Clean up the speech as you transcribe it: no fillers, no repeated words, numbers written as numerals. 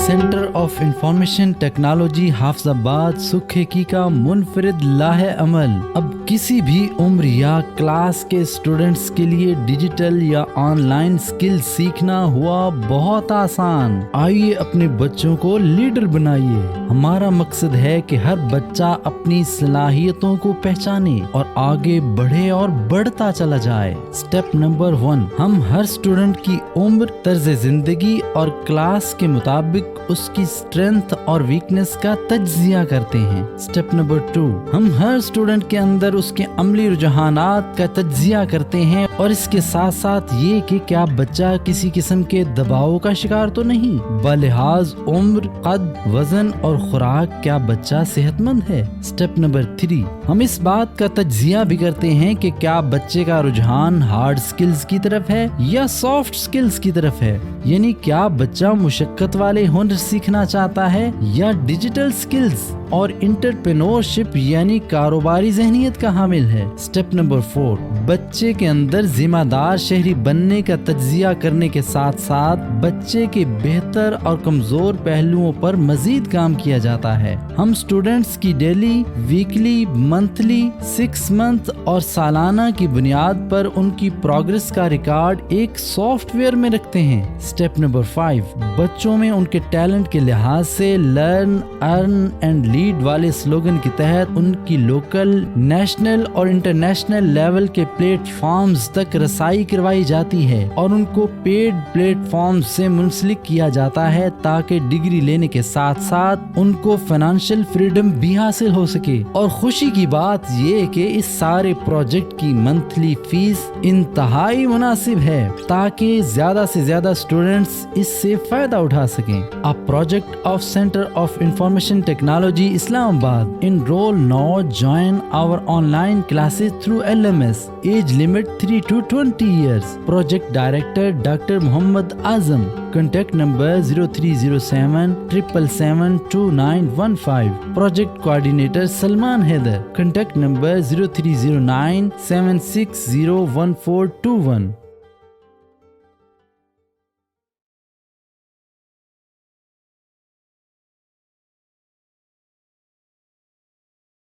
Centre of information technology Hafizabad Sukheki का मुनफरिद लाहे अमल अब किसी भी उम्र या क्लास के स्टूडेंट्स के लिए डिजिटल या ऑनलाइन स्किल सीखना हुआ बहुत आसान। आइए अपने बच्चों को लीडर बनाइए। हमारा मकसद है कि हर बच्चा अपनी सलाहियतों को पहचाने और आगे बढ़े और बढ़ता चला जाए। स्टेप नंबर 1, हम हर स्टूडेंट की उम्र, तर्ज जिंदगी और क्लास के मुताबिक उसकी स्ट्रेंथ और वीकनेस का तज्जिया करते हैं। स्टेप नंबर 2, हम हर स्टूडेंट के अंदर उसके अमली रुझानात का तज्जिया करते हैं और इसके साथ साथ ये कि क्या बच्चा किसी किस्म के दबाव का शिकार तो नहीं। बलिहाज उम्र, कद, वजन और खुराक क्या बच्चा सेहतमंद है। स्टेप नंबर 3, हम इस बात का तज्जिया भी करते हैं कि क्या बच्चे का रुझान हार्ड स्किल्स की तरफ है या सॉफ्ट स्किल्स की तरफ है, यानी क्या बच्चा मुशक्कत वाले हुनर सीखना चाहता है या डिजिटल स्किल्स और एंटरप्रेन्योरशिप यानी कारोबारी ज़हनियत का हामिल है। स्टेप नंबर 4, बच्चे के अंदर जिम्मेदार शहरी बनने का तज्जिया करने के साथ साथ बच्चे के बेहतर और कमजोर पहलुओं पर मजीद काम किया जाता है। हम स्टूडेंट्स की डेली, वीकली, मंथली, 6 मंथ और सालाना की बुनियाद पर उनकी प्रोग्रेस का रिकॉर्ड एक सॉफ्टवेयर में रखते हैं। स्टेप नंबर 5, बच्चों में उनके टैलेंट के लिहाज से लर्न, अर्न एंड लीड वाले स्लोगन के तहत उनकी लोकल, नेशनल और इंटरनेशनल लेवल के प्लेटफॉर्म्स तक रसाई करवाई जाती है और उनको पेड प्लेटफॉर्म्स से मुंसलिक किया जाता है ताकि डिग्री लेने के साथ साथ उनको फाइनेंशियल फ्रीडम भी हासिल हो सके। और खुशी की बात ये कि इस सारे प्रोजेक्ट की मंथली फीस इंतहाई मुनासिब है ताकि ज्यादा से ज्यादा स्टूडेंट्स इससे फायदा उठा सकें। A project of centre of information technology Islamabad. Enroll now. Join our online classes through LMS. Age limit 3 to 20 years. Project Director Dr. Muhammad Azam. Contact number 0307 777 2915. Project Coordinator Salman Haider. Contact number 0309 760 1421.